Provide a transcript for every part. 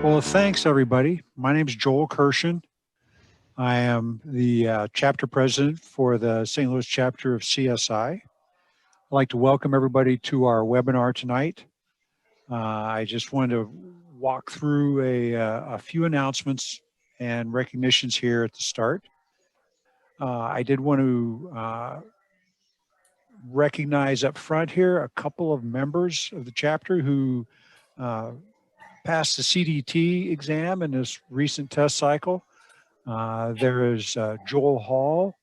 Well, thanks everybody. My name is Joel Kirshen. I am the chapter president for the St. Louis chapter of CSI. I'd like to welcome everybody to our webinar tonight. I just wanted to walk through a few announcements and recognitions here at the start. I did want to recognize up front here a couple of members of the chapter who passed the CDT exam in this recent test cycle. There is Joel Hall,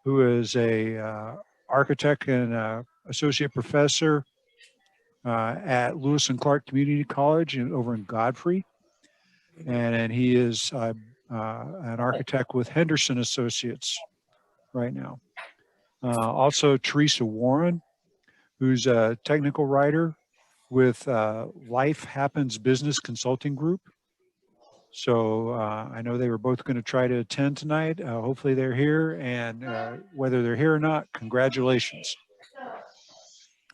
who is a architect and associate professor at Lewis and Clark Community College over in Godfrey. And he is an architect with Henderson Associates right now. Also, Teresa Warren, who's a technical writer with Life Happens Business Consulting Group. So I know they were both going to try to attend tonight. Hopefully they're here, and whether they're here or not, congratulations.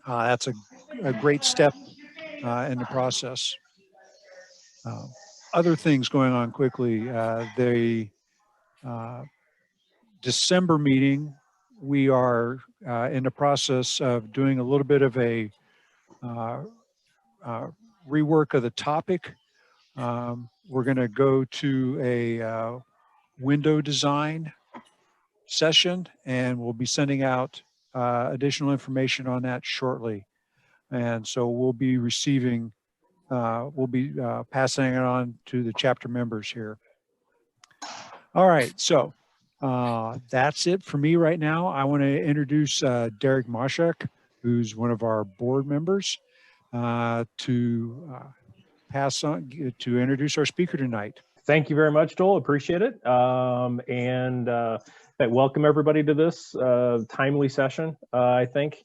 That's a great step in the process. Other things going on quickly. The December meeting, we are in the process of doing a little bit of a rework of the topic. We're going to go to a window design session, and we'll be sending out additional information on that shortly. And so we'll be receiving, passing it on to the chapter members here. All right, so that's it for me right now. I want to introduce Derek Moshak, who's one of our board members, to pass on to introduce our speaker tonight. Thank you very much, Joel. Appreciate it. Welcome everybody to this timely session. I think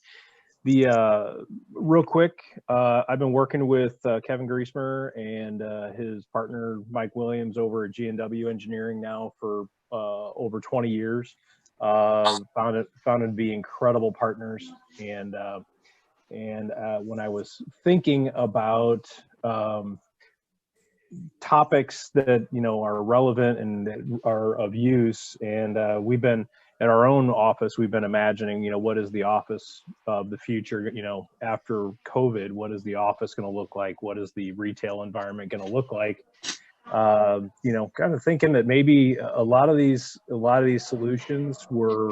real quick, I've been working with Kevin Griesemer and his partner Mike Williams over at G&W Engineering now for over 20 years. Found it to be incredible partners, and when I was thinking about topics that are relevant and that are of use, and we've been at our own office, we've been imagining what is the office of the future, after COVID. What is the office going to look like? What is the retail environment going to look like? Kind of thinking that maybe a lot of these solutions were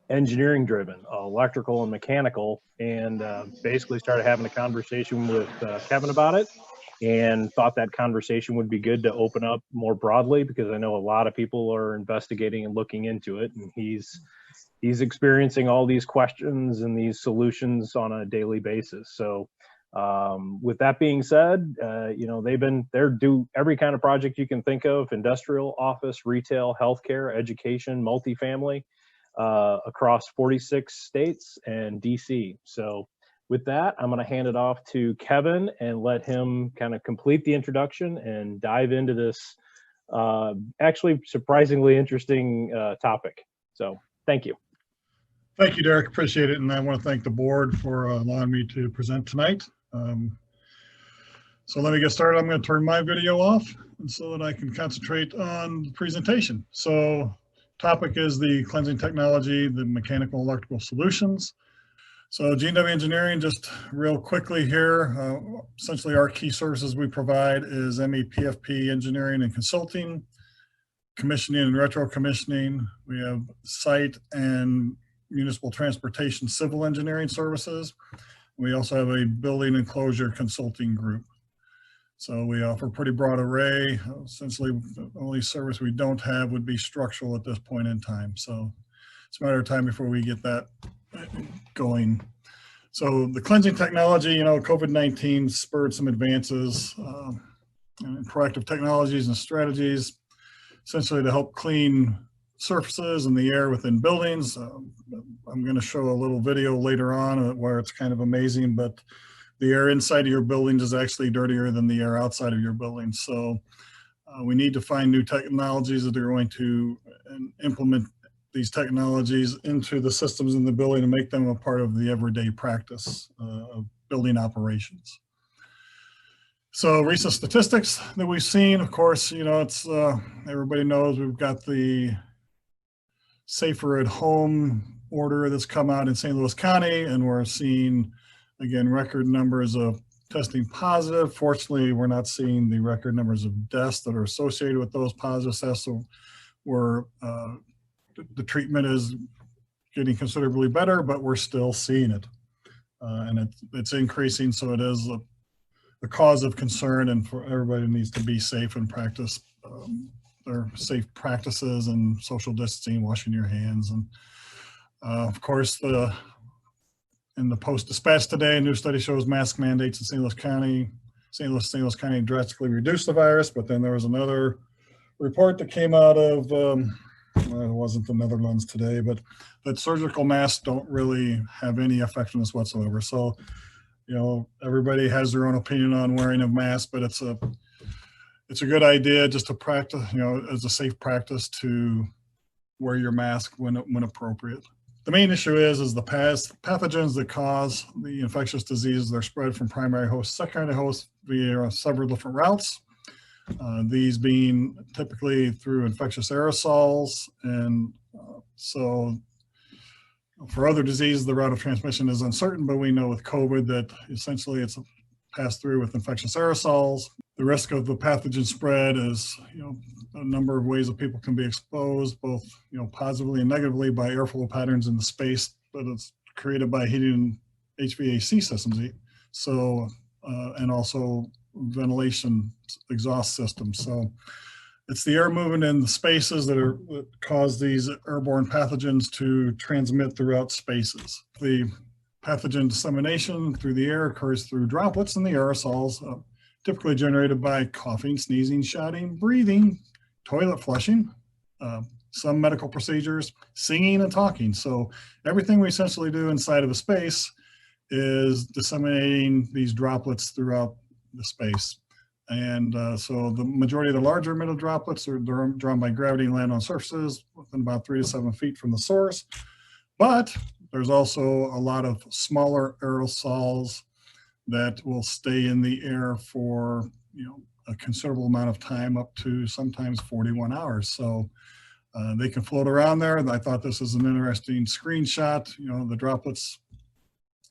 engineering driven, electrical and mechanical, and basically started having a conversation with Kevin about it, and thought that conversation would be good to open up more broadly, because I know a lot of people are investigating and looking into it, and he's experiencing all these questions and these solutions on a daily basis. So with that being said, they're do every kind of project you can think of: industrial, office, retail, healthcare, education, multifamily, across 46 states and DC. So with that, I'm going to hand it off to Kevin and let him kind of complete the introduction and dive into this actually surprisingly interesting topic. So thank you. Thank you, Derek. Appreciate it. And I want to thank the board for allowing me to present tonight. So let me get started. I'm going to turn my video off so that I can concentrate on the presentation. So topic is the cleansing technology, the mechanical electrical solutions. So G&W Engineering, just real quickly here, essentially our key services we provide is MEPFP engineering and consulting, commissioning and retro commissioning. We have site and municipal transportation civil engineering services. We also have a building enclosure consulting group. So we offer a pretty broad array. Essentially, the only service we don't have would be structural at this point in time. So it's a matter of time before we get that going. So the cleansing technology, COVID-19 spurred some advances in proactive technologies and strategies, essentially to help clean surfaces and the air within buildings. I'm going to show a little video later on where it's kind of amazing, but the air inside of your buildings is actually dirtier than the air outside of your building. So we need to find new technologies that are going to implement these technologies into the systems in the building and make them a part of the everyday practice of building operations. So recent statistics that we've seen, of course, you know, it's everybody knows we've got the safer at home order that's come out in St. Louis County, and we're seeing, again, record numbers of testing positive. Fortunately, we're not seeing the record numbers of deaths that are associated with those positive tests. So we're, the treatment is getting considerably better, but we're still seeing it. And it's increasing, so it is a cause of concern, and for everybody needs to be safe and practice their safe practices and social distancing, washing your hands. And of course, in the Post-Dispatch today, a new study shows mask mandates in St. Louis County drastically reduced the virus. But then there was another report that came out of, well, it wasn't the Netherlands today, but that surgical masks don't really have any effectiveness whatsoever. So, you know, everybody has their own opinion on wearing a mask, but it's a good idea just to practice, you know, as a safe practice to wear your mask when appropriate. The main issue is the pathogens that cause the infectious diseases. They're spread from primary host to secondary host via several different routes. These being typically through infectious aerosols. And so for other diseases, the route of transmission is uncertain, but we know with COVID that essentially it's passed through with infectious aerosols. The risk of the pathogen spread is, you know, a number of ways that people can be exposed, both, you know, positively and negatively by airflow patterns in the space, but it's created by heating HVAC systems. So, and also ventilation exhaust systems. So it's the air movement in the spaces that cause these airborne pathogens to transmit throughout spaces. The pathogen dissemination through the air occurs through droplets in the aerosols, typically generated by coughing, sneezing, shouting, breathing, toilet flushing, some medical procedures, singing and talking. So everything we essentially do inside of a space is disseminating these droplets throughout the space. And so the majority of the larger emitted droplets are drawn by gravity and land on surfaces within about 3 to 7 feet from the source. But there's also a lot of smaller aerosols that will stay in the air for, you know, a considerable amount of time, up to sometimes 41 hours. So they can float around there. I thought this is an interesting screenshot. You know, the droplets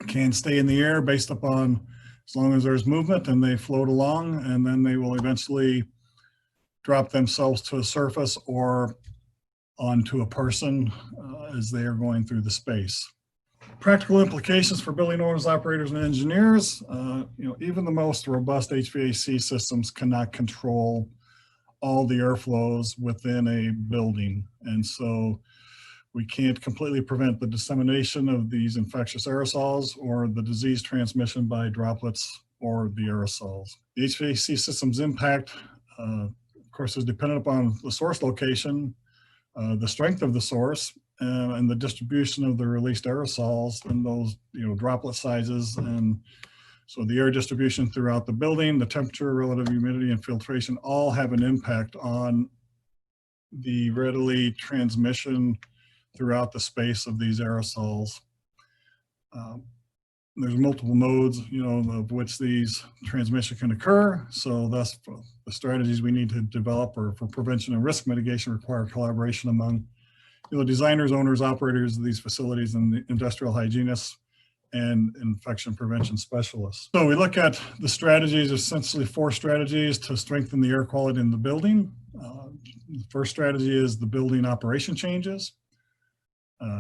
can stay in the air based upon, as long as there's movement, and they float along, and then they will eventually drop themselves to a surface or onto a person as they are going through the space. Practical implications for building owners, operators, and engineers. You know, even the most robust HVAC systems cannot control all the airflows within a building. And so we can't completely prevent the dissemination of these infectious aerosols or the disease transmission by droplets or the aerosols. The HVAC system's impact, of course, is dependent upon the source location, the strength of the source, and the distribution of the released aerosols and those, you know, droplet sizes. And so the air distribution throughout the building, the temperature, relative humidity, and filtration all have an impact on the readily transmission throughout the space of these aerosols. There's multiple modes, you know, of which these transmission can occur. So thus the strategies we need to develop or for prevention and risk mitigation require collaboration among, you know, designers, owners, operators of these facilities, and the industrial hygienists and infection prevention specialists. So we look at the strategies, essentially 4 strategies to strengthen the air quality in the building. The first strategy is the building operation changes.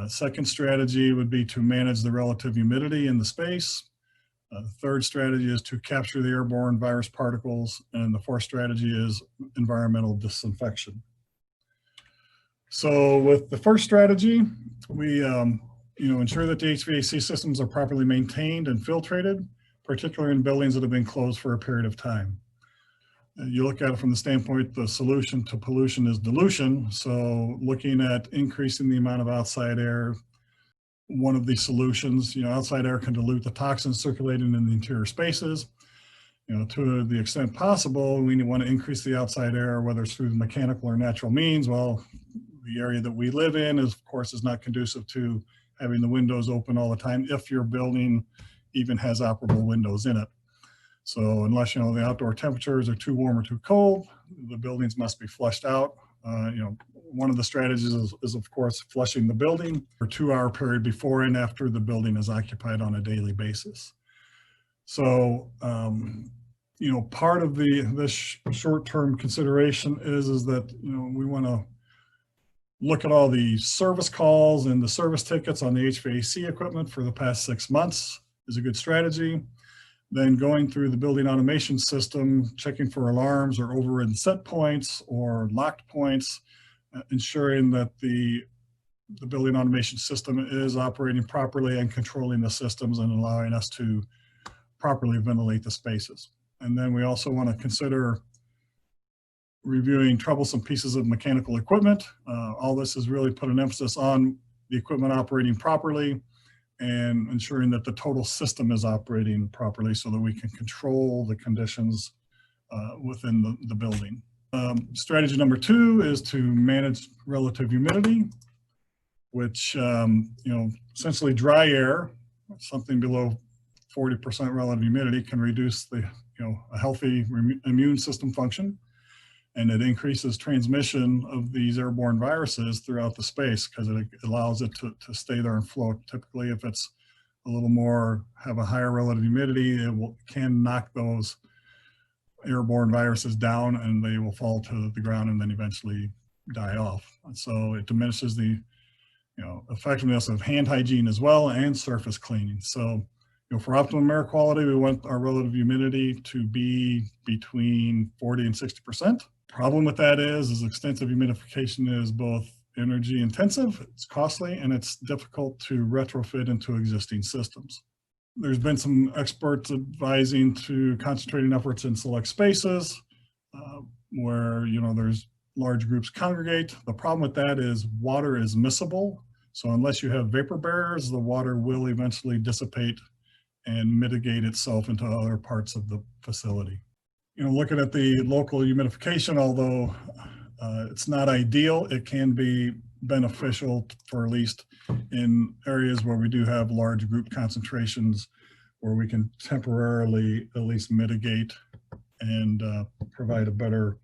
Second strategy would be to manage the relative humidity in the space. The third strategy is to capture the airborne virus particles. And the fourth strategy is environmental disinfection. So with the first strategy, we ensure that the HVAC systems are properly maintained and filtrated, particularly in buildings that have been closed for a period of time. You look at it from the standpoint, the solution to pollution is dilution. So looking at increasing the amount of outside air, one of the solutions, you know, outside air can dilute the toxins circulating in the interior spaces. You know, to the extent possible, we want to increase the outside air, whether it's through mechanical or natural means. Well, the area that we live in is, of course, is not conducive to having the windows open all the time if your building even has operable windows in it. So unless, the outdoor temperatures are too warm or too cold, the buildings must be flushed out. One of the strategies is of course, flushing the building for a 2-hour period before and after the building is occupied on a daily basis. So, part of this short-term consideration is that, we want to look at all the service calls and the service tickets on the HVAC equipment for the past 6 months is a good strategy. Then going through the building automation system, checking for alarms or overridden set points or locked points, ensuring that the building automation system is operating properly and controlling the systems and allowing us to properly ventilate the spaces. And then we also want to consider reviewing troublesome pieces of mechanical equipment. All this has really put an emphasis on the equipment operating properly and ensuring that the total system is operating properly so that we can control the conditions within the building. Strategy number 2 is to manage relative humidity, which, essentially dry air, something below 40% relative humidity can reduce a healthy immune system function. And it increases transmission of these airborne viruses throughout the space because it allows it to stay there and float. Typically, if it's a little more, have a higher relative humidity, can knock those airborne viruses down and they will fall to the ground and then eventually die off. And so it diminishes the effectiveness of hand hygiene as well and surface cleaning. So for optimum air quality, we want our relative humidity to be between 40 and 60%. Problem with that is extensive humidification is both energy intensive, it's costly, and it's difficult to retrofit into existing systems. There's been some experts advising to concentrating efforts in select spaces where, there's large groups congregate. The problem with that is water is miscible. So unless you have vapor barriers, the water will eventually dissipate and mitigate itself into other parts of the facility. Looking at the local humidification, although it's not ideal, it can be beneficial for at least in areas where we do have large group concentrations where we can temporarily at least mitigate and provide a better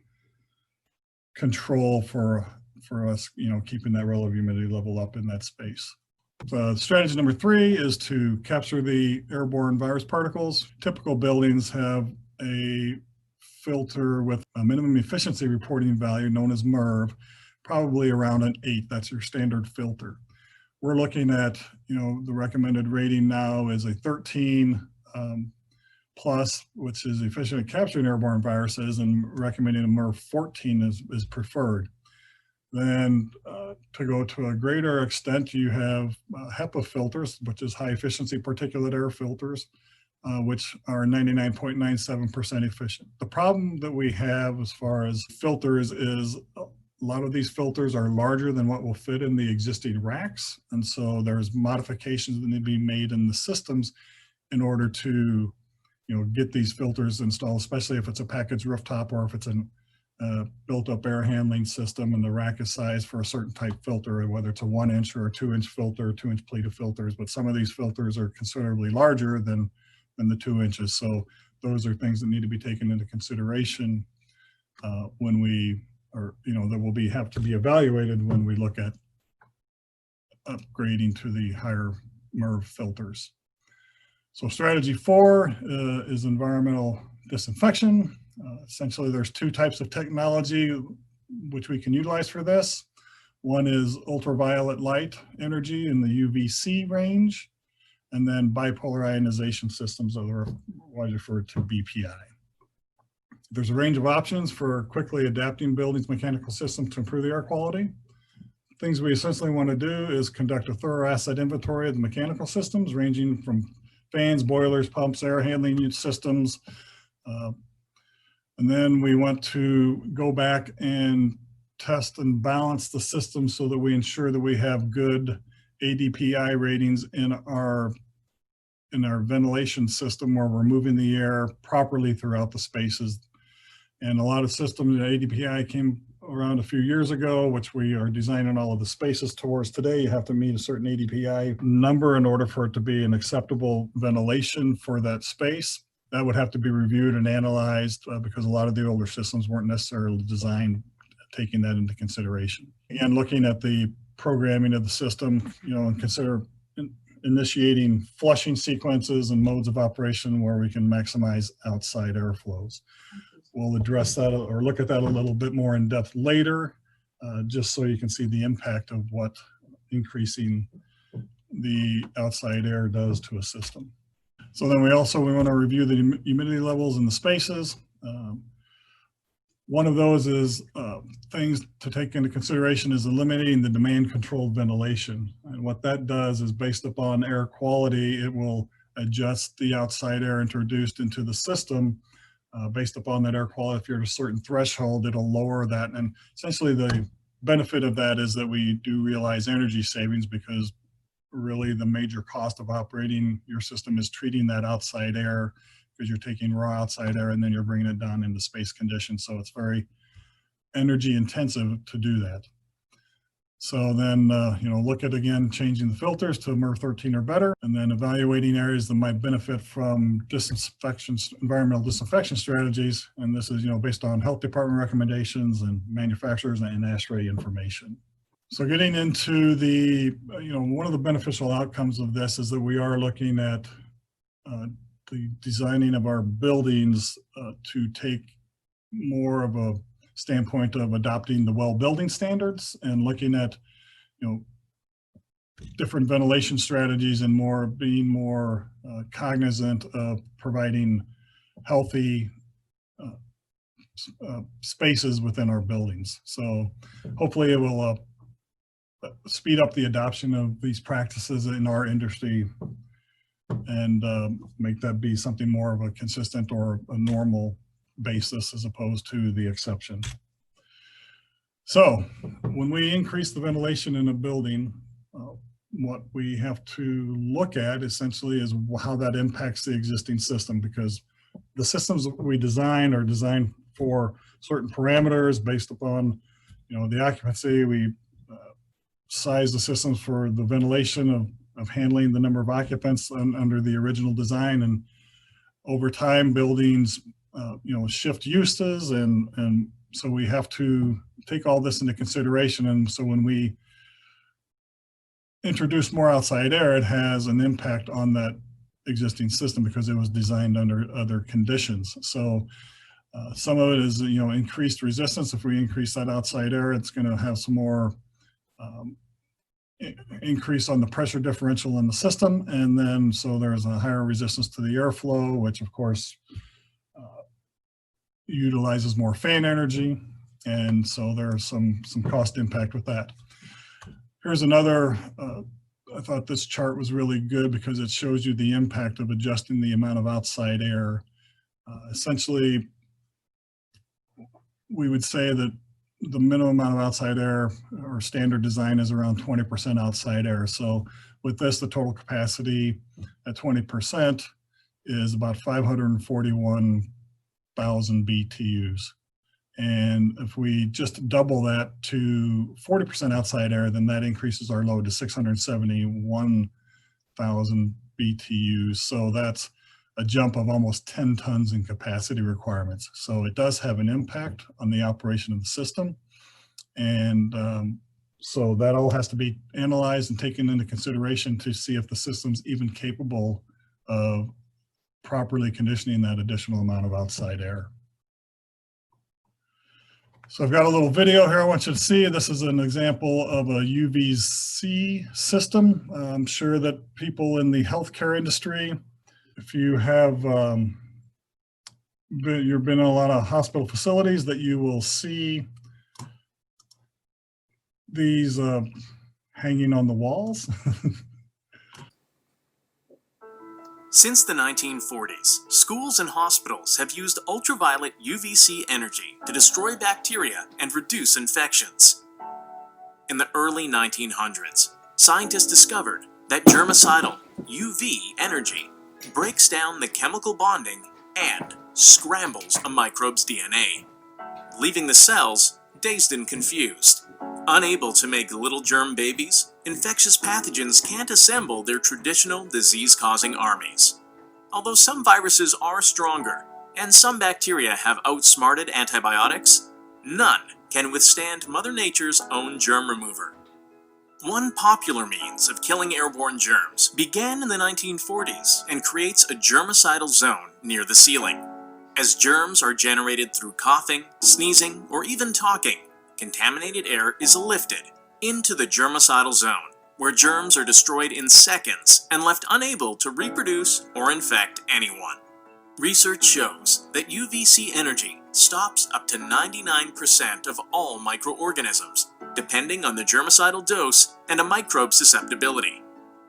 control for us, keeping that relative humidity level up in that space. Strategy number 3 is to capture the airborne virus particles. Typical buildings have a filter with a minimum efficiency reporting value known as MERV, probably around an 8. That's your standard filter. We're looking at, the recommended rating now is a 13 plus, which is efficient at capturing airborne viruses, and recommending a MERV 14 is preferred. Then to go to a greater extent, you have HEPA filters, which is high efficiency particulate air filters, which are 99.97% efficient. The problem that we have as far as filters is a lot of these filters are larger than what will fit in the existing racks. And so there's modifications that need to be made in the systems in order to, get these filters installed, especially if it's a packaged rooftop or if it's a built-up air handling system and the rack is sized for a certain type filter, whether it's a 1-inch or a 2-inch filter, 2-inch pleated filters. But some of these filters are considerably larger than the 2 inches. So those are things that need to be taken into consideration when we are, that will have to be evaluated when we look at upgrading to the higher MERV filters. So strategy 4 is environmental disinfection. Essentially, there's 2 types of technology which we can utilize for this. One is ultraviolet light energy in the UVC range, and then bipolar ionization systems, otherwise referred to BPI. There's a range of options for quickly adapting buildings' mechanical systems to improve the air quality. Things we essentially want to do is conduct a thorough asset inventory of the mechanical systems, ranging from fans, boilers, pumps, air handling systems. And then we want to go back and test and balance the system so that we ensure that we have good ADPI ratings in our ventilation system, where we're moving the air properly throughout the spaces. And a lot of systems, ADPI came around a few years ago, which we are designing all of the spaces towards today. You have to meet a certain ADPI number in order for it to be an acceptable ventilation for that space. that would have to be reviewed and analyzed because a lot of the older systems weren't necessarily designed taking that into consideration. Again, looking at the programming of the system, and consider initiating flushing sequences and modes of operation where we can maximize outside airflows. We'll address that or look at that a little bit more in depth later, just so you can see the impact of what increasing the outside air does to a system. So then we want to review the humidity levels in the spaces. One of those is things to take into consideration is eliminating the demand controlled ventilation. And what that does is based upon air quality, it will adjust the outside air introduced into the system based upon that air quality. If you're at a certain threshold, it'll lower that. And essentially the benefit of that is that we do realize energy savings, because really the major cost of operating your system is treating that outside air, because you're taking raw outside air and then you're bringing it down into space conditions. So it's very energy intensive to do that. So then, look at, again, changing the filters to MER 13 or better, and then evaluating areas that might benefit from environmental disinfection strategies. And this is, based on health department recommendations and manufacturers and ASHRAE information. So getting into the, one of the beneficial outcomes of this is that we are looking at the designing of our buildings to take more of a standpoint of adopting the well building standards and looking at, different ventilation strategies and being more cognizant of providing healthy spaces within our buildings. So hopefully it will speed up the adoption of these practices in our industry and make that be something more of a consistent or a normal basis as opposed to the exception. So when we increase the ventilation in a building, what we have to look at essentially is how that impacts the existing system, because the systems that we design are designed for certain parameters based upon, the occupancy. We size the systems for the ventilation of handling the number of occupants under the original design. And over time, buildings, shift uses. And so we have to take all this into consideration. And so when we introduce more outside air, it has an impact on that existing system because it was designed under other conditions. So some of it is, increased resistance. If we increase that outside air, it's going to have some more increase on the pressure differential in the system. And then, so there's a higher resistance to the airflow, which of course utilizes more fan energy. And so there's some cost impact with that. Here's another, I thought this chart was really good because it shows you the impact of adjusting the amount of outside air. Essentially, we would say that the minimum amount of outside air or standard design is around 20% outside air. So with this, the total capacity at 20% is about 541,000 BTUs. And if we just double that to 40% outside air, then that increases our load to 671,000 BTUs. So that's a jump of almost 10 tons in capacity requirements. So it does have an impact on the operation of the system. And so that all has to be analyzed and taken into consideration to see if the system's even capable of properly conditioning that additional amount of outside air. So I've got a little video here I want you to see. This is an example of a UVC system. I'm sure that people in the healthcare industry, if you have, you've been in a lot of hospital facilities, that you will see these hanging on the walls. Since the 1940s, schools and hospitals have used ultraviolet UVC energy to destroy bacteria and reduce infections. In the early 1900s, scientists discovered that germicidal UV energy breaks down the chemical bonding and scrambles a microbe's DNA, leaving the cells dazed and confused. Unable to make little germ babies, infectious pathogens can't assemble their traditional disease-causing armies. although some viruses are stronger, and some bacteria have outsmarted antibiotics, none can withstand Mother Nature's own germ remover. One popular means of killing airborne germs began in the 1940s and creates a germicidal zone near the ceiling. As germs are generated through coughing, sneezing, or even talking, contaminated air is lifted into the germicidal zone, where germs are destroyed in seconds and left unable to reproduce or infect anyone. Research shows that UVC energy stops up to 99% of all microorganisms, depending on the germicidal dose and a microbe susceptibility.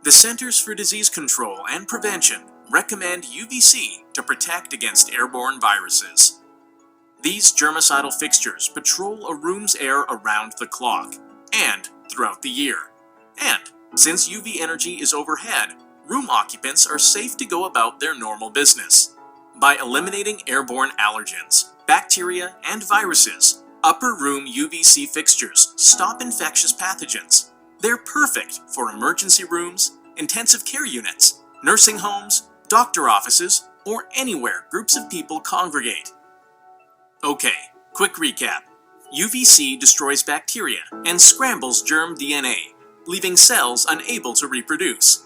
The Centers for Disease Control and Prevention recommend UVC to protect against airborne viruses. These germicidal fixtures patrol a room's air around the clock and throughout the year. And since UV energy is overhead, room occupants are safe to go about their normal business. By eliminating airborne allergens, bacteria, and viruses, upper room UVC fixtures stop infectious pathogens. They're perfect for emergency rooms, intensive care units, nursing homes, doctor offices, or anywhere groups of people congregate. Okay, quick recap. UVC destroys bacteria and scrambles germ DNA, leaving cells unable to reproduce.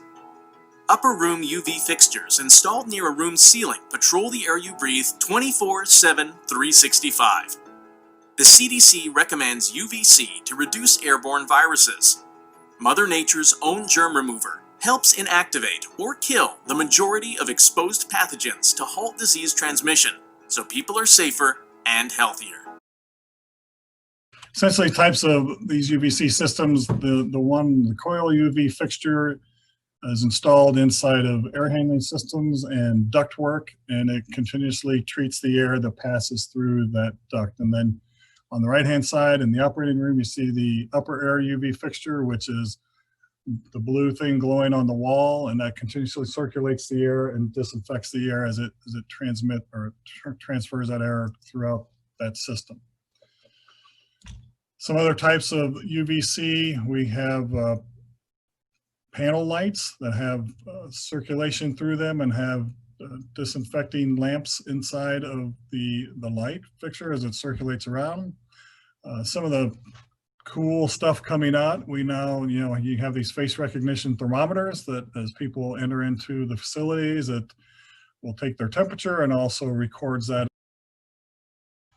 Upper room UV fixtures installed near a room's ceiling patrol the air you breathe 24/7, 365. The CDC recommends UVC to reduce airborne viruses. Mother Nature's own germ remover helps inactivate or kill the majority of exposed pathogens to halt disease transmission, so people are safer and healthier. Essentially, types of these UVC systems, the Coil UV Fixture is installed inside of air handling systems and ductwork, and it continuously treats the air that passes through that duct. And then on the right-hand side in the operating room, you see the upper air UV fixture, which is the blue thing glowing on the wall, and that continuously circulates the air and disinfects the air as it transfers that air throughout that system. Some other types of UVC, we have panel lights that have circulation through them and have disinfecting lamps inside of the light fixture as it circulates around. Some of the cool stuff coming out, we now, you have these face recognition thermometers that as people enter into the facilities, it will take their temperature and also records that.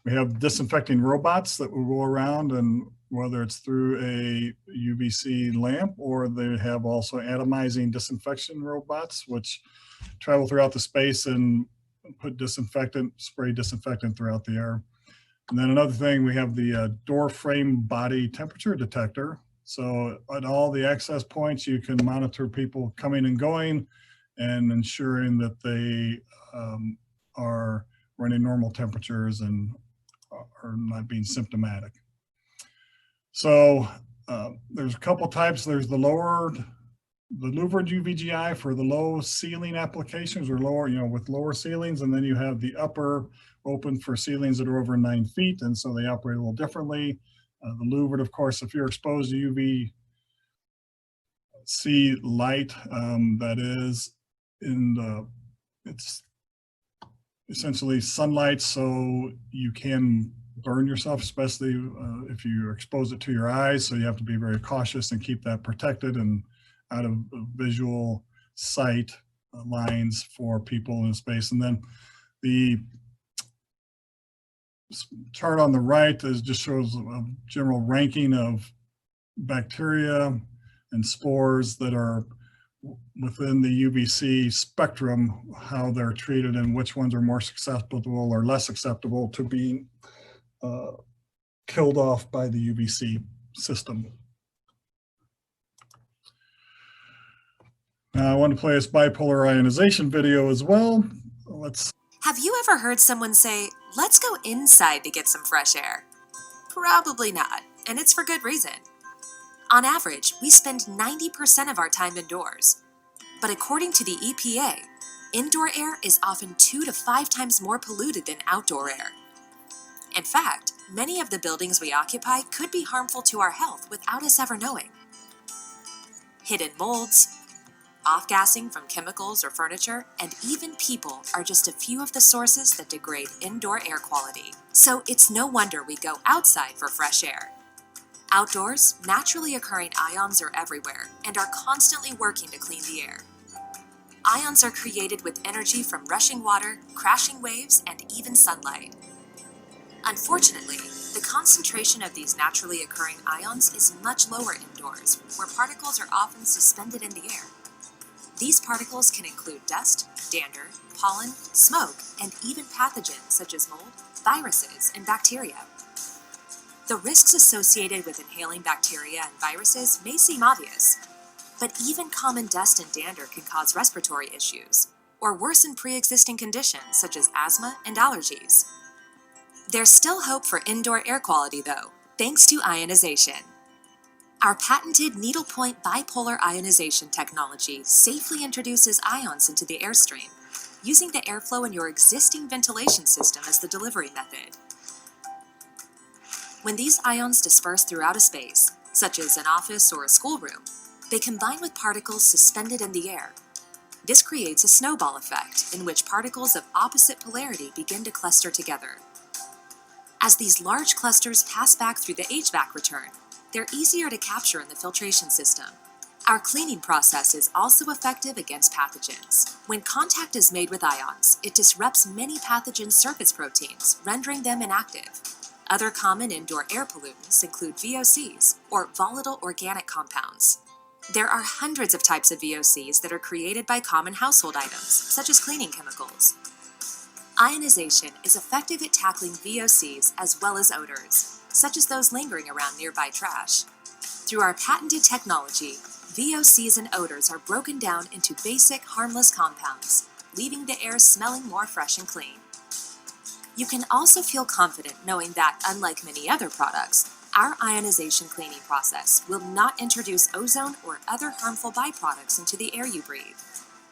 We have disinfecting robots that will go around, and whether it's through a UVC lamp or they have also atomizing disinfection robots, which travel throughout the space and spray disinfectant throughout the air. And then another thing, we have the door frame body temperature detector. So at all the access points, you can monitor people coming and going and ensuring that they are running normal temperatures and are not being symptomatic. So there's a couple types. There's the louvered UVGI for the low ceiling applications, or lower, with lower ceilings, and then you have the upper open for ceilings that are over 9 feet, and so they operate a little differently. The louvered, of course, if you're exposed to UVC light, that is it's essentially sunlight, so you can burn yourself, especially if you expose it to your eyes. So you have to be very cautious and keep that protected and out of visual sight lines for people in space. And then the chart on the right just shows a general ranking of bacteria and spores that are within the UVC spectrum, how they're treated and which ones are more susceptible or less susceptible to being killed off by the UVC system. Now I want to play this bipolar ionization video as well. Have you ever heard someone say, "Let's go inside to get some fresh air"? Probably not, and it's for good reason. On average, we spend 90% of our time indoors. But according to the EPA, indoor air is often 2 to 5 times more polluted than outdoor air. In fact, many of the buildings we occupy could be harmful to our health without us ever knowing. Hidden molds, Off-gassing from chemicals or furniture, and even people are just a few of the sources that degrade indoor air quality. So it's no wonder we go outside for fresh air. Outdoors, naturally occurring ions are everywhere and are constantly working to clean the air. Ions are created with energy from rushing water, crashing waves, and even sunlight. Unfortunately, the concentration of these naturally occurring ions is much lower indoors, where particles are often suspended in the air. These particles can include dust, dander, pollen, smoke, and even pathogens such as mold, viruses, and bacteria. The risks associated with inhaling bacteria and viruses may seem obvious, but even common dust and dander can cause respiratory issues, or worsen pre-existing conditions such as asthma and allergies. There's still hope for indoor air quality though, thanks to ionization. Our patented needlepoint bipolar ionization technology safely introduces ions into the airstream, using the airflow in your existing ventilation system as the delivery method. When these ions disperse throughout a space, such as an office or a schoolroom, they combine with particles suspended in the air. This creates a snowball effect in which particles of opposite polarity begin to cluster together. As these large clusters pass back through the HVAC return, they're easier to capture in the filtration system. Our cleaning process is also effective against pathogens. When contact is made with ions, it disrupts many pathogen surface proteins, rendering them inactive. Other common indoor air pollutants include VOCs, or volatile organic compounds. There are hundreds of types of VOCs that are created by common household items, such as cleaning chemicals. Ionization is effective at tackling VOCs as well as odors, such as those lingering around nearby trash. Through our patented technology, VOCs and odors are broken down into basic, harmless compounds, leaving the air smelling more fresh and clean. You can also feel confident knowing that, unlike many other products, our ionization cleaning process will not introduce ozone or other harmful byproducts into the air you breathe.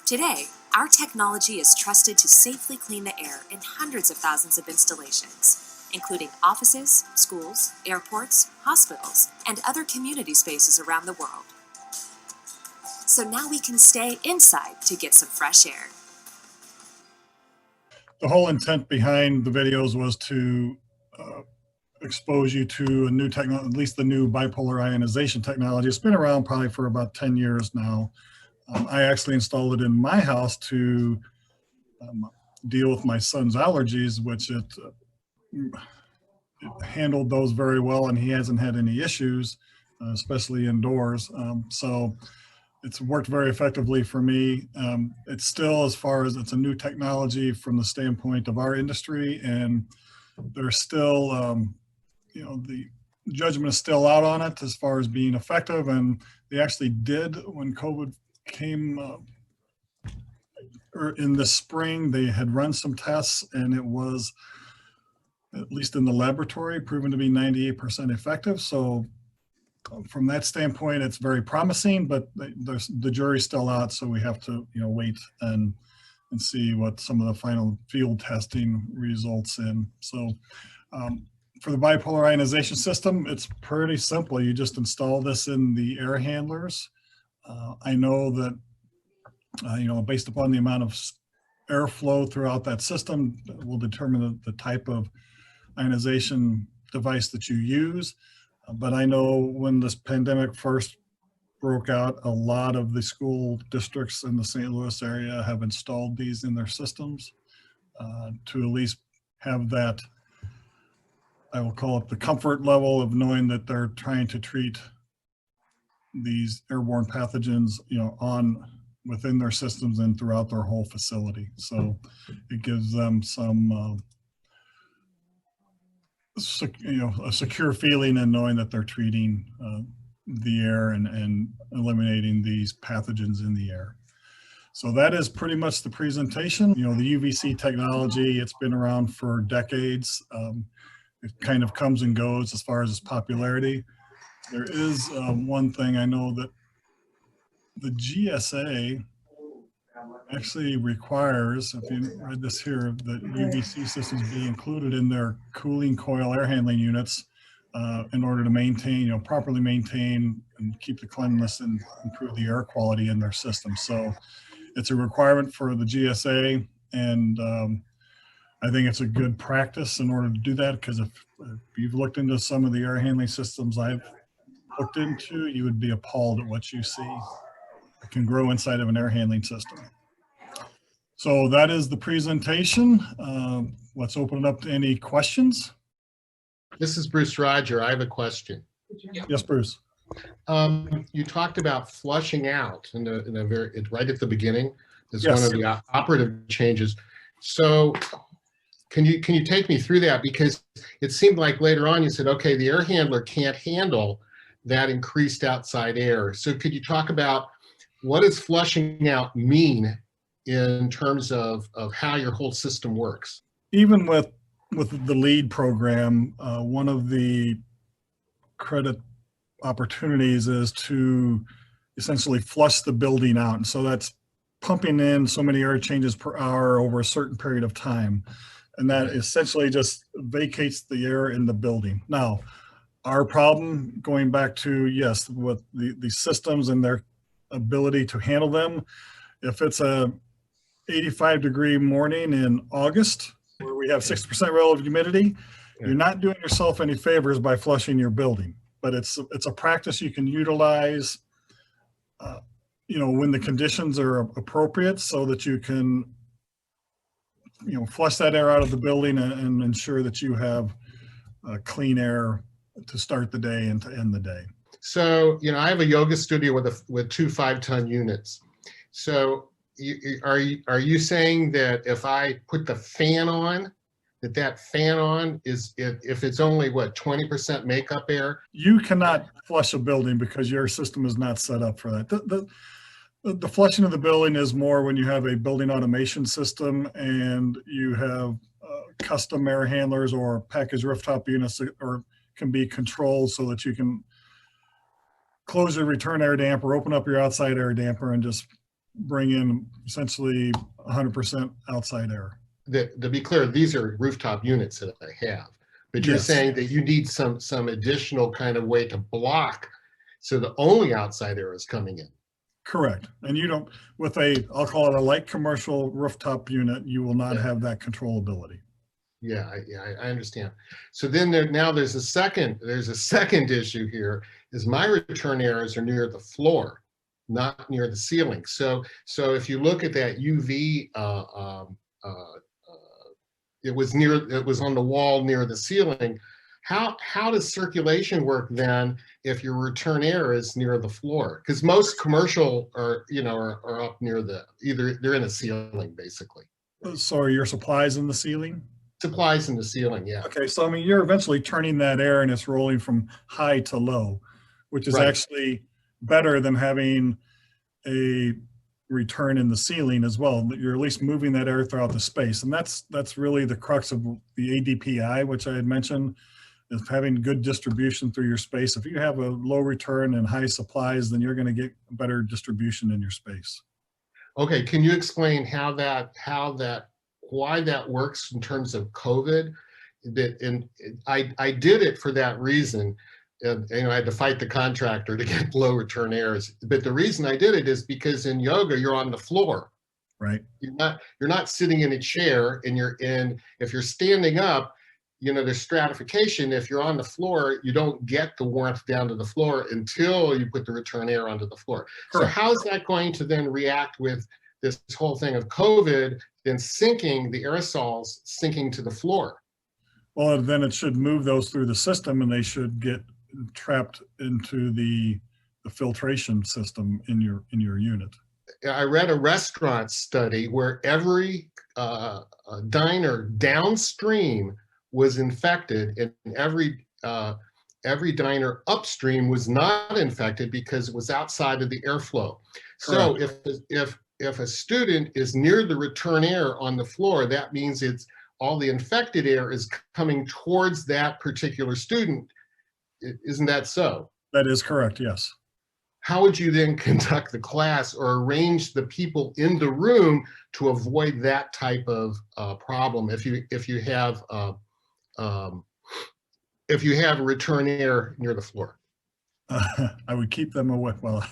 Today, our technology is trusted to safely clean the air in hundreds of thousands of installations, including offices, schools, airports, hospitals, and other community spaces around the world. So now we can stay inside to get some fresh air. The whole intent behind the videos was to expose you to a new technology, at least the new bipolar ionization technology. It's been around probably for about 10 years now. I actually installed it in my house to deal with my son's allergies, which it handled those very well, and he hasn't had any issues, especially indoors. So it's worked very effectively for me. It's still, as far as it's a new technology from the standpoint of our industry, and there's still, the judgment is still out on it as far as being effective. And they actually did, when COVID came in the spring, they had run some tests, and it was, at least in the laboratory, proven to be 98% effective. So from that standpoint, it's very promising, but the jury's still out, so we have to wait and see what some of the final field testing results in. So for the bipolar ionization system, it's pretty simple. You just install this in the air handlers. I know that based upon the amount of airflow throughout that system will determine the type of ionization device that you use. But I know when this pandemic first broke out, a lot of the school districts in the St. Louis area have installed these in their systems to at least have that, I will call it the comfort level of knowing that they're trying to treat these airborne pathogens, within their systems and throughout their whole facility. So it gives them some a secure feeling in knowing that they're treating the air and eliminating these pathogens in the air. So that is pretty much the presentation. The UVC technology, it's been around for decades. It kind of comes and goes as far as its popularity. There is one thing I know, that the GSA actually requires, if you read this here, that UVC systems be included in their cooling coil air handling units in order to maintain, properly maintain and keep the cleanliness and improve the air quality in their system. So it's a requirement for the GSA, and I think it's a good practice in order to do that, because if you've looked into some of the air handling systems I've looked into, you would be appalled at what you see that can grow inside of an air handling system. So that is the presentation. Let's open it up to any questions. This is Bruce Roger. I have a question. Yes, Bruce. You talked about flushing out right at the beginning. It's Yes. one of the operative changes. So can you take me through that? Because it seemed like later on you said, okay, the air handler can't handle that increased outside air. So could you talk about what does flushing out mean in terms of how your whole system works? Even with the LEAD program, one of the credit opportunities is to essentially flush the building out. And so that's pumping in so many air changes per hour over a certain period of time. And that essentially just vacates the air in the building. Now, our problem, going back to, yes, with the systems and their ability to handle them, if it's a 85-degree morning in August, where we have 60% relative humidity, you're not doing yourself any favors by flushing your building. But it's a practice you can utilize, when the conditions are appropriate, so that you can, flush that air out of the building and ensure that you have clean air to start the day and to end the day. So, I have a yoga studio with two 5-ton units. So are you saying that if I put the fan on, that fan on is, if it's only what, 20% makeup air? You cannot flush a building because your system is not set up for that. The flushing of the building is more when you have a building automation system and you have custom air handlers or packaged rooftop units, or can be controlled so that you can close your return air damper, open up your outside air damper, and just bring in essentially 100% outside air. To be clear, these are rooftop units that I have, but you're Yes. saying that you need some additional kind of way to block so the only outside air is coming in. Correct. And you don't, with I'll call it a light commercial rooftop unit, you will not have that controllability. Yeah, I understand. So then there's a second issue here, is my return areas are near the floor, not near the ceiling. So if you look at that UV, it was on the wall near the ceiling. How does circulation work then if your return air is near the floor? Because most commercial are up near they're in the ceiling basically. So are your supplies in the ceiling? Supplies in the ceiling, yeah. Okay, so I mean, you're eventually turning that air and it's rolling from high to low, which is Right. actually better than having a return in the ceiling as well. You're at least moving that air throughout the space. And that's really the crux of the ADPI, which I had mentioned, is having good distribution through your space. If you have a low return and high supplies, then you're going to get better distribution in your space. Okay, can you explain why that works in terms of COVID? I did it for that reason. I had to fight the contractor to get low return airs. But the reason I did it is because in yoga, you're on the floor. Right. You're not sitting in a chair, and if you're standing up, there's stratification. If you're on the floor, you don't get the warmth down to the floor until you put the return air onto the floor. Correct. So how's that going to then react with this whole thing of COVID, then the aerosols sinking to the floor? Well, then it should move those through the system and they should get trapped into the filtration system in your unit. I read a restaurant study where every diner downstream was infected, and every diner upstream was not infected because it was outside of the airflow. So if a student is near the return air on the floor, that means it's all the infected air is coming towards that particular student. Isn't that so? That is correct, yes. How would you then conduct the class or arrange the people in the room to avoid that type of problem if you have if you have return air near the floor. I would keep them away. Well,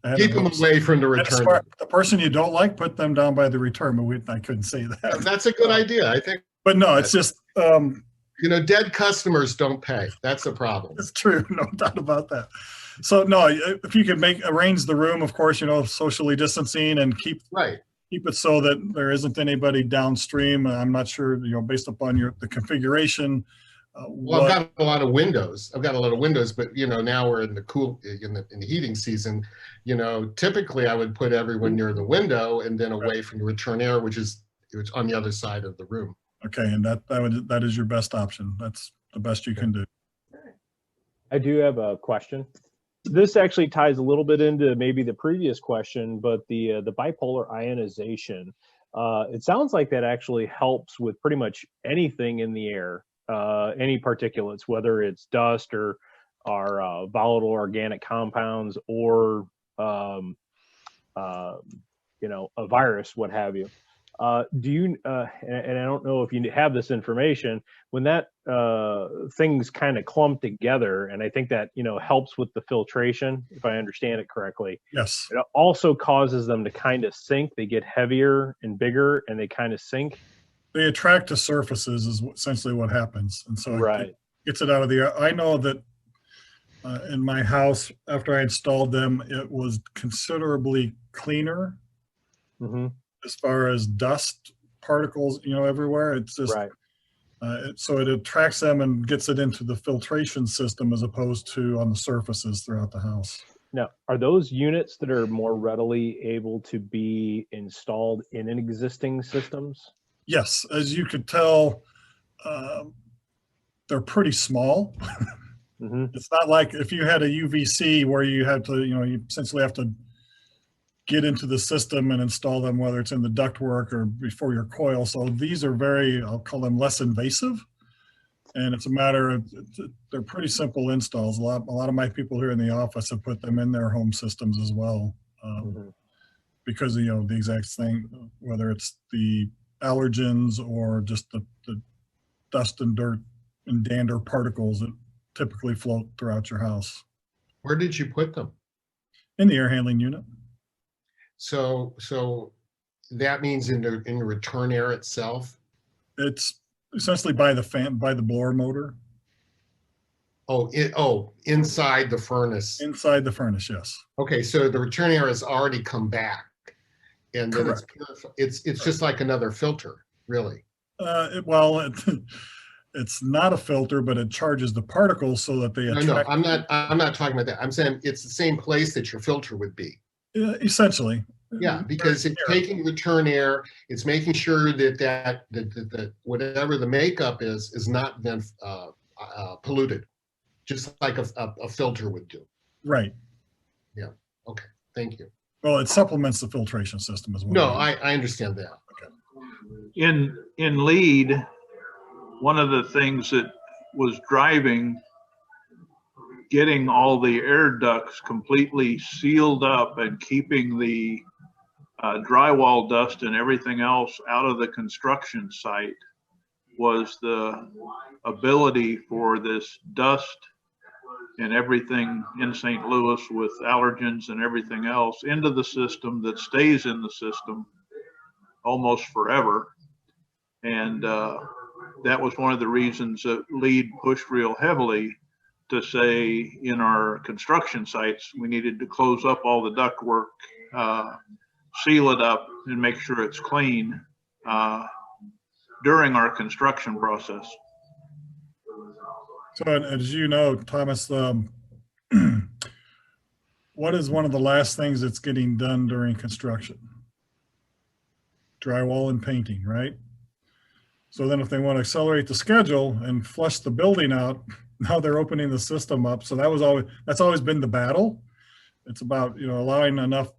I had Keep a them little- away from the I had to return. start- the person you don't like, put them down by the return, but I couldn't say that. That's a good idea. I think, But no, it's just, dead customers don't pay. That's the problem. it's true. No doubt about that. So no, if you could arrange the room, of course, socially distancing and keep Right. it so that there isn't anybody downstream. I'm not sure, based upon the configuration. Well, I've got a lot of windows. But now we're in the in the heating season. Typically I would put everyone near the window and then away from the return air, which is on the other side of the room. Okay, and that is your best option. That's the best you can do. I do have a question. This actually ties a little bit into maybe the previous question, but the bipolar ionization. It sounds like that actually helps with pretty much anything in the air, any particulates, whether it's dust or volatile organic compounds or a virus, what have you. Do you, and I don't know if you have this information, when that things kind of clump together, and I think that, helps with the filtration, if I understand it correctly. Yes. It also causes them to kind of sink. They get heavier and bigger and they kind of sink. They attract to surfaces is essentially what happens. And so it gets it out of the air. I know that in my house, after I installed them, it was considerably cleaner. Mm-hmm. As far as dust particles, everywhere. It's just, so it attracts them and gets it into the filtration system as opposed to on the surfaces throughout the house. Now, are those units that are more readily able to be installed in existing systems? Yes, as you could tell, they're pretty small. Mm-hmm. It's not like if you had a UVC where you had to, you essentially have to get into the system and install them, whether it's in the ductwork or before your coil. So these are I'll call them less invasive. And it's a matter of, they're pretty simple installs. A lot of my people here in the office have put them in their home systems as well. Because of, the exact thing, whether it's the allergens or just the dust and dirt and dander particles that typically float throughout your house. Where did you put them? In the air handling unit. So that means in the return air itself? It's essentially by the blower motor. Inside the furnace. Inside the furnace, yes. Okay, so the return air has already come back, and then it's just like another filter, really. It's not a filter, but it charges the particles so that they attract. No, I'm not talking about that. I'm saying it's the same place that your filter would be. Essentially. Yeah, because it's taking return air, it's making sure that whatever the makeup is not then polluted, just like a filter would do. Right. Yeah. Okay. Thank you. Well, it supplements the filtration system as well. No, I understand that. Okay. In lead, one of the things that was driving getting all the air ducts completely sealed up and keeping the drywall dust and everything else out of the construction site was the ability for this dust and everything in St. Louis with allergens and everything else into the system that stays in the system almost forever. And that was one of the reasons that LEED pushed real heavily to say in our construction sites, we needed to close up all the ductwork, seal it up and make sure it's clean during our construction process. So as you know, Thomas, what is one of the last things that's getting done during construction? Drywall and painting, right? So then if they want to accelerate the schedule and flush the building out, now they're opening the system up. So that's always been the battle. It's about, allowing enough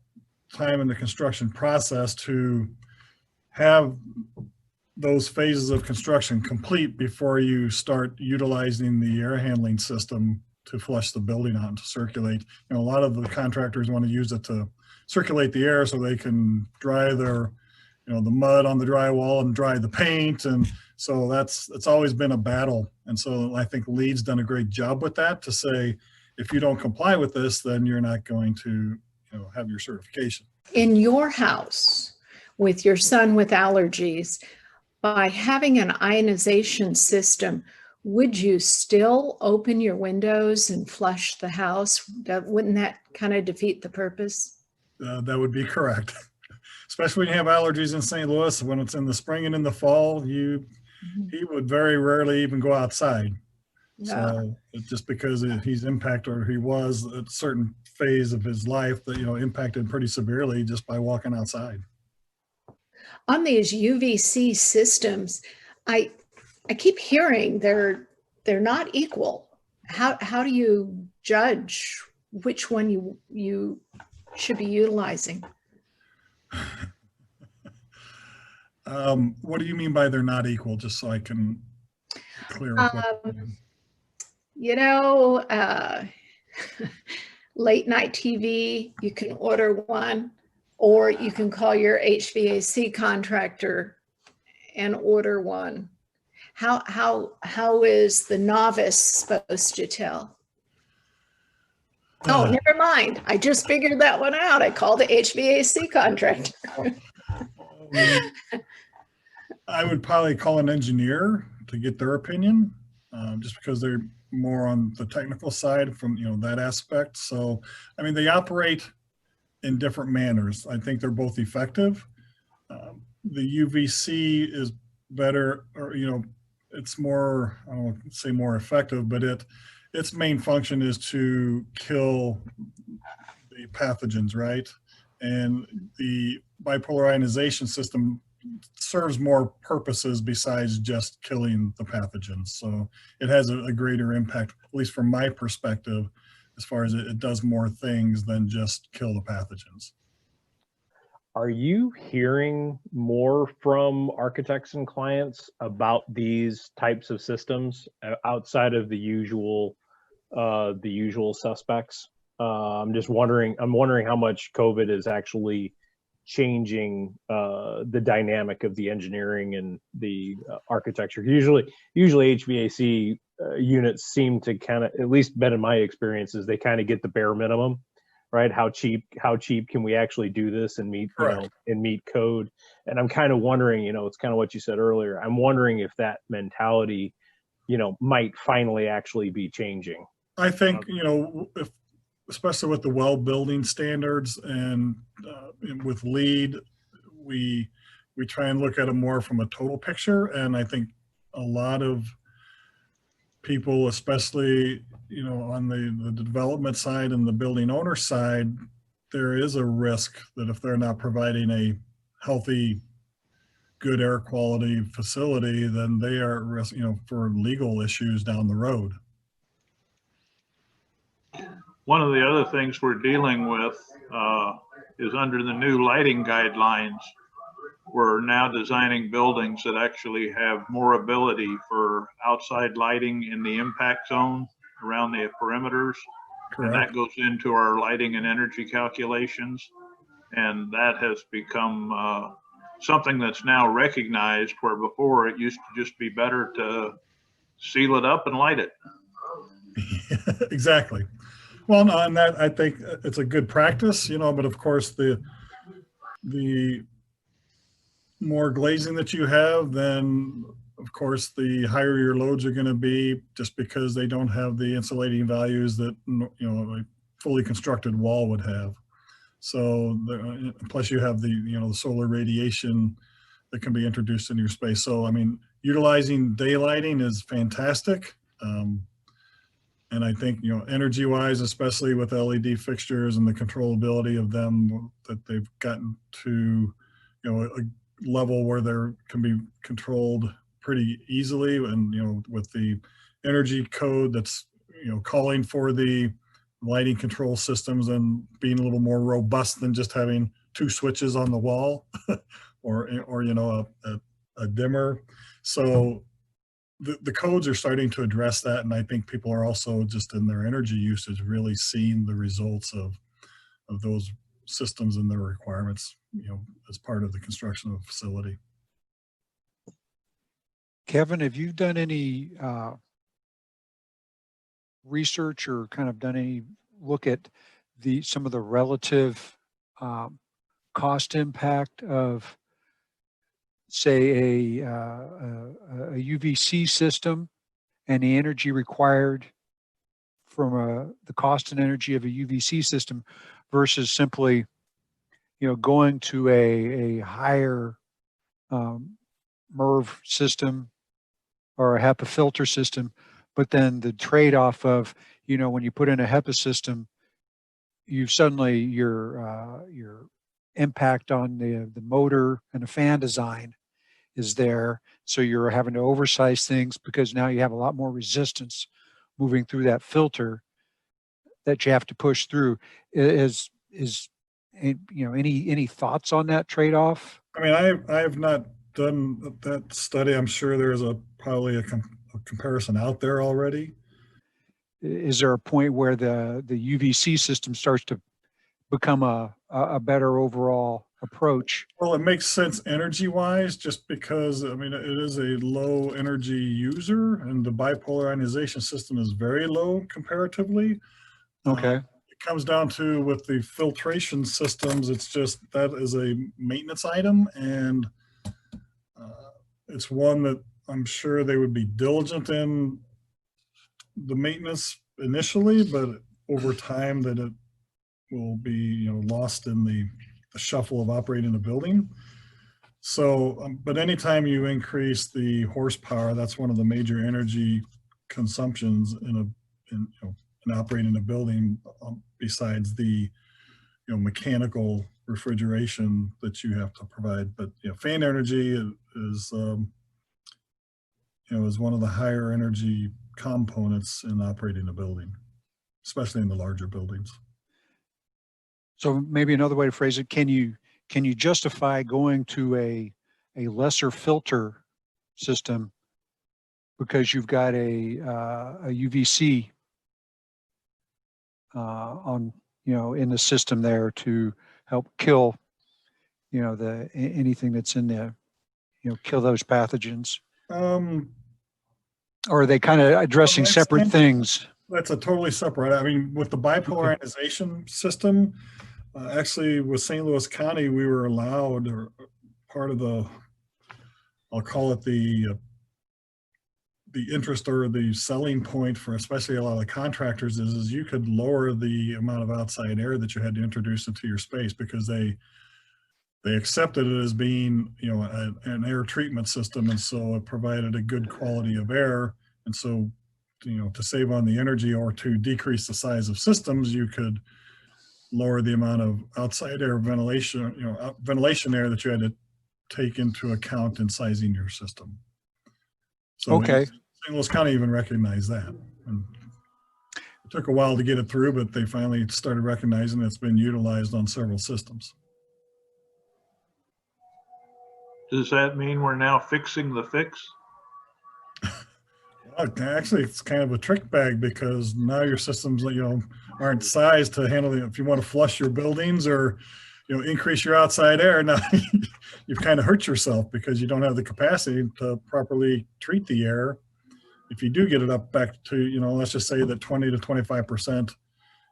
time in the construction process to have those phases of construction complete before you start utilizing the air handling system to flush the building out and to circulate. A lot of the contractors want to use it to circulate the air so they can dry their, the mud on the drywall and dry the paint. And So it's always been a battle. And so I think LEED's done a great job with that to say, if you don't comply with this, then you're not going to, have your certification. In your house, with your son with allergies, by having an ionization system, would you still open your windows and flush the house? Wouldn't that kind of defeat the purpose? That would be correct. Especially when you have allergies in St. Louis, when it's in the spring and in the fall, he would very rarely even go outside. So just because he's impacted, or he was at a certain phase of his life that, impacted pretty severely just by walking outside. On these UVC systems, I keep hearing they're not equal. How do you judge which one you should be utilizing? What do you mean by they're not equal? Just so I can clear up what late night TV, you can order one, or you can call your HVAC contractor and order one. How is the novice supposed to tell? Oh, never mind. I just figured that one out. I called the HVAC contractor. I would probably call an engineer to get their opinion, just because they're more on the technical side from that aspect. So, I mean, they operate in different manners. I think they're both effective. The UVC is better, or it's more, I don't want to say more effective, but its main function is to kill the pathogens, right? And the bipolar ionization system serves more purposes besides just killing the pathogens. So it has a greater impact, at least from my perspective, as far as it does more things than just kill the pathogens. Are you hearing more from architects and clients about these types of systems outside of the usual suspects? I'm wondering how much COVID is actually changing the dynamic of the engineering and the architecture. Usually HVAC units seem to kind of, at least been in my experiences, they kind of get the bare minimum, right? How cheap can we actually do this and meet, and meet code? And I'm kind of wondering, it's kind of what you said earlier. I'm wondering if that mentality, might finally actually be changing. I think, if, especially with the well building standards and with LEED, we try and look at it more from a total picture. And I think a lot of people, especially, on the development side and the building owner side, there is a risk that if they're not providing a healthy, good air quality facility, then they are at risk, for legal issues down the road. One of the other things we're dealing with is under the new lighting guidelines, we're now designing buildings that actually have more ability for outside lighting in the impact zone around the perimeters. Correct. And that goes into our lighting and energy calculations. And that has become something that's now recognized, where before it used to just be better to seal it up and light it. Exactly. Well, no, and that, I think it's a good practice, but of course the more glazing that you have, then of course the higher your loads are going to be, just because they don't have the insulating values that a fully constructed wall would have. So plus you have the solar radiation that can be introduced into your space. So I mean, utilizing daylighting is fantastic. And I think, energy wise, especially with LED fixtures and the controllability of them, that they've gotten to, a level where they can be controlled pretty easily. And, with the energy code that's, calling for the lighting control systems and being a little more robust than just having two switches on the wall or a dimmer. So the codes are starting to address that, and I think people are also, just in their energy usage, really seeing the results of those systems and their requirements, as part of the construction of a facility. Kevin, have you done any research or kind of done any look at some of the relative cost impact of, say, a UVC system and the energy required from the cost and energy of a UVC system versus simply, going to a higher MERV system or a HEPA filter system, but then the trade-off of, when you put in a HEPA system, you suddenly your impact on the motor and the fan design is there. So you're having to oversize things because now you have a lot more resistance moving through that filter that you have to push through. Is any thoughts on that trade-off? I mean, I have not done that study. I'm sure there's probably a comparison out there already. Is there a point where the UVC system starts to become a better overall approach? Well, it makes sense energy-wise, just because, I mean, it is a low energy user, and the bipolar ionization system is very low comparatively. Okay. It comes down to, with the filtration systems, it's just that is a maintenance item, and it's one that I'm sure they would be diligent in the maintenance initially, but over time that it will be lost in the shuffle of operating a building. So, but anytime you increase the horsepower, that's one of the major energy consumptions in operating a building, besides the mechanical refrigeration that you have to provide. But fan energy is is one of the higher energy components in operating a building, especially in the larger buildings. So maybe another way to phrase it, can you justify going to a lesser filter system because you've got a UVC on in the system there to help kill anything that's in there, kill those pathogens? Or are they kind of addressing separate things? That's a totally separate. I mean, with the bipolar ionization system, actually with St. Louis County, we were allowed, or part of the, I'll call it the interest or the selling point for especially a lot of contractors is you could lower the amount of outside air that you had to introduce into your space, because they accepted it as being, an air treatment system. And so it provided a good quality of air. And so, to save on the energy or to decrease the size of systems, you could lower the amount of outside air ventilation, ventilation air that you had to take into account in sizing your system. So okay. St. Louis County even recognized that. And it took a while to get it through, but they finally started recognizing it's been utilized on several systems. Does that mean we're now fixing the fix? Actually, it's kind of a trick bag, because now your systems, aren't sized to handle it. If you want to flush your buildings or, increase your outside air, now you've kind of hurt yourself, because you don't have the capacity to properly treat the air. If you do get it up back to, let's just say that 20 to 25%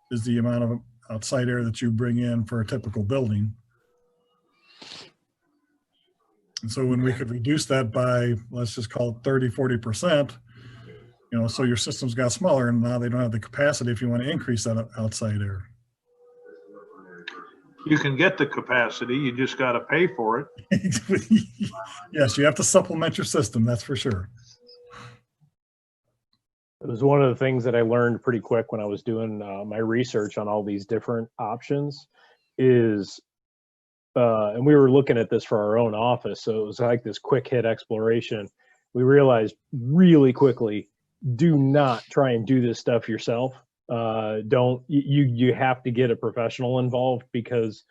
is the amount of outside air that you bring in for a typical building. And so when we could reduce that by, let's just call it 30, 40%, so your systems got smaller, and now they don't have the capacity if you want to increase that outside air. You can get the capacity, you just got to pay for it. Yes, you have to supplement your system, that's for sure. It was one of the things that I learned pretty quick when I was doing my research on all these different options is, and we were looking at this for our own office, so it was like this quick hit exploration. We realized really quickly, do not try and do this stuff yourself. You have to get a professional involved, because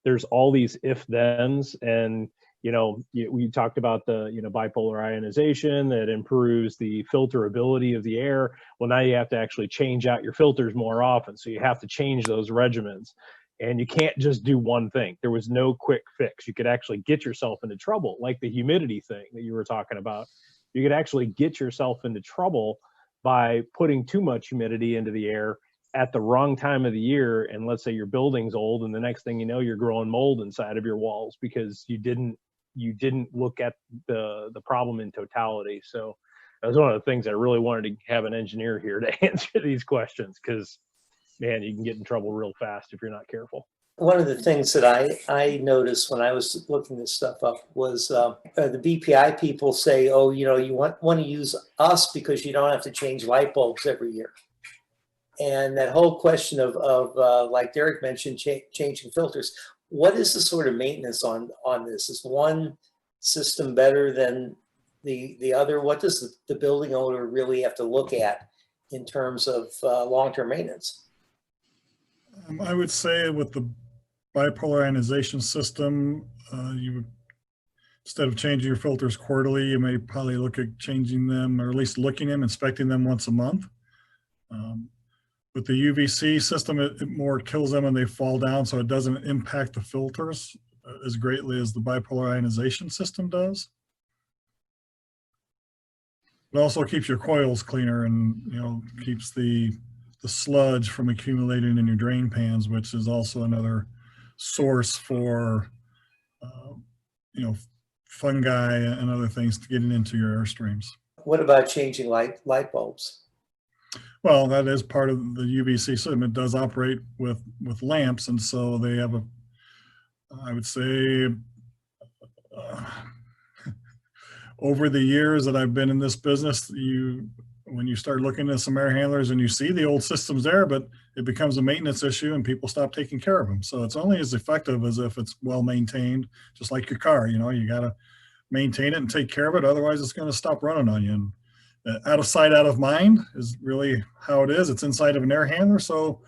there's all these if thens, and we talked about the bipolar ionization that improves the filterability of the air. Well, now you have to actually change out your filters more often, so you have to change those regimens, and you can't just do one thing. There was no quick fix. You could actually get yourself into trouble, like the humidity thing that you were talking about. you could actually get yourself into trouble by putting too much humidity into the air at the wrong time of the year. And let's say your building's old, and the next thing you know, you're growing mold inside of your walls because you didn't look at the problem in totality. So that was one of the things I really wanted to have an engineer here to answer these questions, because man, you can get in trouble real fast if you're not careful. One of the things that I noticed when I was looking this stuff up was the BPI people say, oh, you know, you want to use us because you don't have to change light bulbs every year. And that whole question of like Derek mentioned, changing filters. What is the sort of maintenance on this? Is one system better than the other? What does the building owner really have to look at in terms of long-term maintenance? I would say with the bipolar ionization system, you would, instead of changing your filters quarterly, you may probably look at changing them, or at least looking at them, inspecting them once a month. With the UVC system, it more kills them and they fall down, so it doesn't impact the filters as greatly as the bipolar ionization system does. It also keeps your coils cleaner, and keeps the sludge from accumulating in your drain pans, which is also another source for fungi and other things getting into your airstreams. What about changing light bulbs? Well, that is part of the UVC system. It does operate with lamps, and so they have I would say, over the years that I've been in this business, when you start looking at some air handlers and you see the old systems there, but it becomes a maintenance issue and people stop taking care of them. So it's only as effective as if it's well maintained, just like your car. You got to maintain it and take care of it. Otherwise, it's going to stop running on you. And out of sight, out of mind is really how it is. It's inside of an air handler. So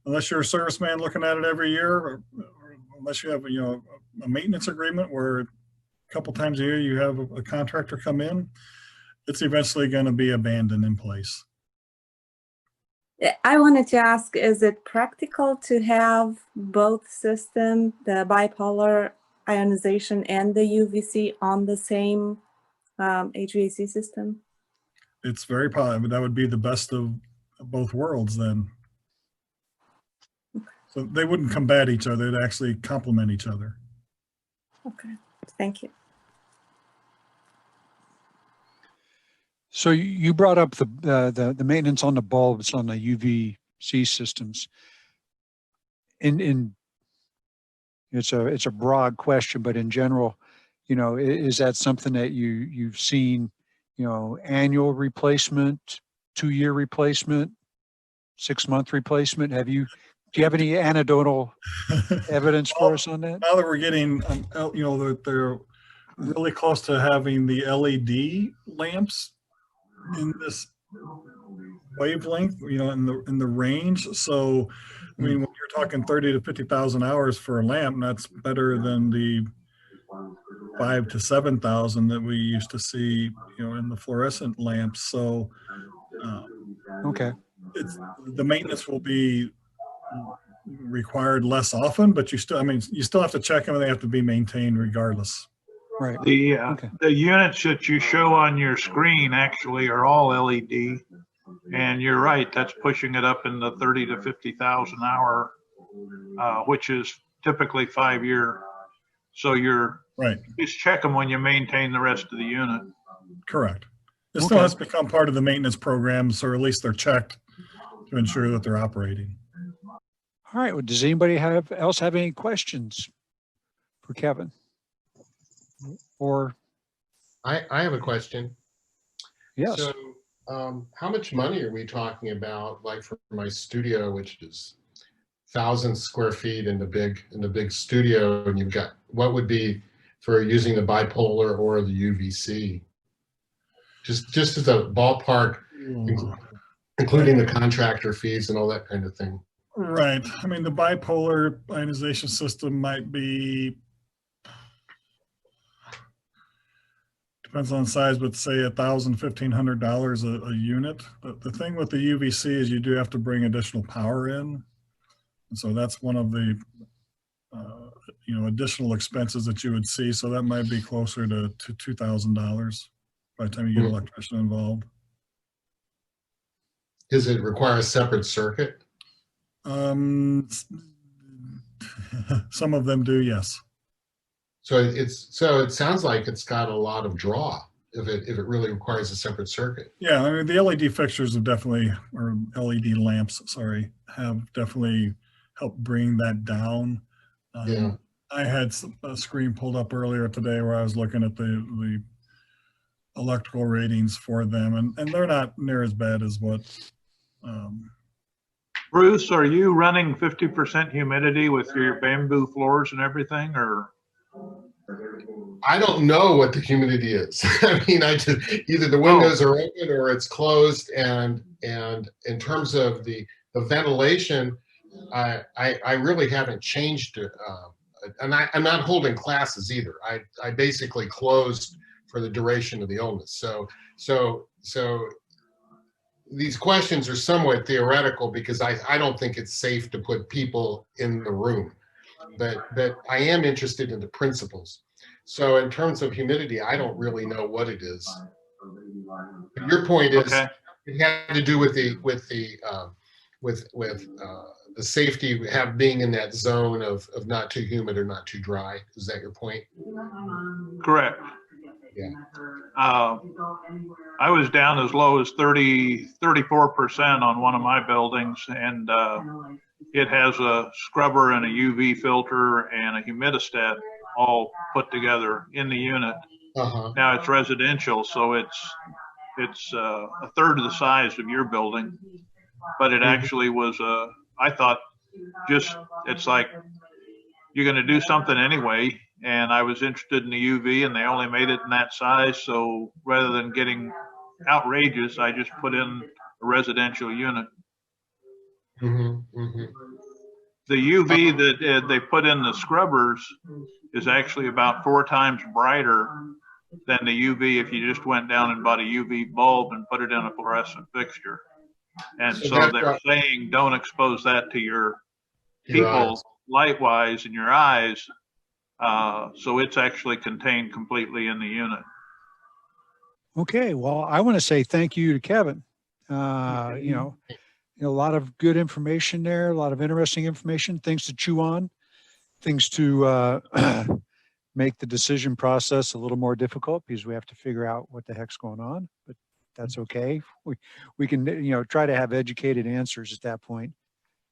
unless you're a serviceman looking at it every year, or unless you have a maintenance agreement where a couple times a year you have a contractor come in, it's eventually going to be abandoned in place. I wanted to ask, is it practical to have both systems, the bipolar ionization and the UVC, on the same HVAC system? It's very possible. That would be the best of both worlds then. So they wouldn't combat each other. They'd actually complement each other. Okay, thank you. So you brought up the maintenance on the bulbs on the UVC systems. In it's a broad question, but in general, is that something that you've seen, annual replacement, 2-year replacement, 6-month replacement? Do you have any anecdotal evidence for us on that? Now that we're getting, they're really close to having the LED lamps in this wavelength, in the range. So, I mean, when you're talking 30 to 50,000 hours for a lamp, that's better than the 5,000 to 7,000 that we used to see, in the fluorescent lamps. So, Okay. The maintenance will be required less often, but you still have to check them and they have to be maintained regardless. Right. The units that you show on your screen actually are all LED, and you're right, that's pushing it up in the 30 to 50,000 hour, which is typically 5-year. So you're right. Just check them when you maintain the rest of the unit. Correct. It still has to become part of the maintenance program, so at least they're checked to ensure that they're operating. All right. Well, does anybody else have any questions for Kevin? Or I have a question. yes. So how much money are we talking about, like for my studio, which is 1,000 square feet in the big studio, and you've got, what would be for using the bipolar or the UVC? Just as a ballpark, including the contractor fees and all that kind of thing. Right. I mean, the bipolar ionization system might be, depends on size, but say $1,000, $1,500 a unit. But the thing with the UVC is you do have to bring additional power in. And so that's one of the additional expenses that you would see. So that might be closer to $2,000. by the time you get an electrician involved. Does it require a separate circuit? Some of them do, yes. So it sounds like it's got a lot of draw if it really requires a separate circuit. Yeah, I mean, the LED fixtures have definitely, or LED lamps, sorry, have definitely helped bring that down. Yeah. I had a screen pulled up earlier today where I was looking at the electrical ratings for them, and they're not near as bad as what. Bruce, are you running 50% humidity with your bamboo floors and everything, or? I don't know what the humidity is. I mean, either the windows are open or it's closed. And in terms of the ventilation, I really haven't changed it. And I'm not holding classes either. I basically closed for the duration of the illness. So these questions are somewhat theoretical because I don't think it's safe to put people in the room. But I am interested in the principles. So in terms of humidity, I don't really know what it is. But your point is it had to do with the safety being in that zone of not too humid or not too dry. Is that your point? Correct. Yeah. I was down as low as 34% on one of my buildings, and it has a scrubber and a UV filter and a humidistat all put together in the unit. Now it's residential, so it's a third of the size of your building, but it actually was I thought it's like you're going to do something anyway, and I was interested in the UV, and they only made it in that size, so rather than getting outrageous, I just put in a residential unit. The UV that they put in the scrubbers is actually about 4 times brighter than the UV if you just went down and bought a UV bulb and put it in a fluorescent fixture. And so they're saying don't expose that to your people light-wise in your eyes. So it's actually contained completely in the unit. Okay, well, I want to say thank you to Kevin. You know, a lot of good information there, a lot of interesting information, things to chew on, things to make the decision process a little more difficult because we have to figure out what the heck's going on, but that's okay. We can, you know, try to have educated answers at that point.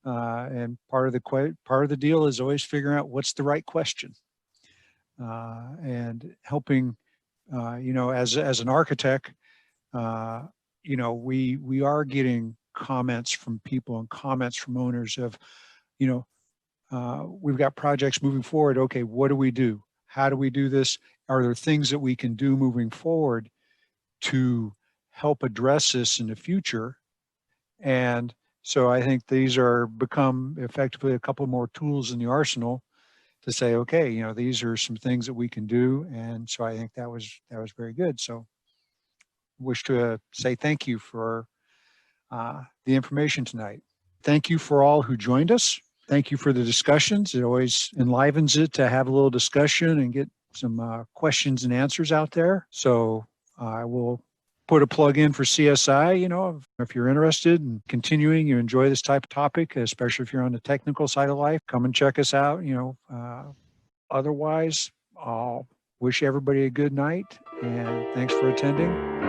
And part of the deal is always figuring out what's the right question, and helping, you know, as an architect, you know, we are getting comments from people and comments from owners of, you know, we've got projects moving forward. Okay, what do we do? How do we do this? Are there things that we can do moving forward to help address this in the future? And so I think these are become effectively a couple more tools in the arsenal to say, okay, you know, these are some things that we can do. And so I think that was very good. So wish to say thank you for the information tonight. Thank you for all who joined us. Thank you for the discussions. It always enlivens it to have a little discussion and get some questions and answers out there. So I will put a plug in for CSI. You know, if you're interested in continuing, you enjoy this type of topic, especially if you're on the technical side of life, come and check us out. You know, otherwise, I'll wish everybody a good night and thanks for attending.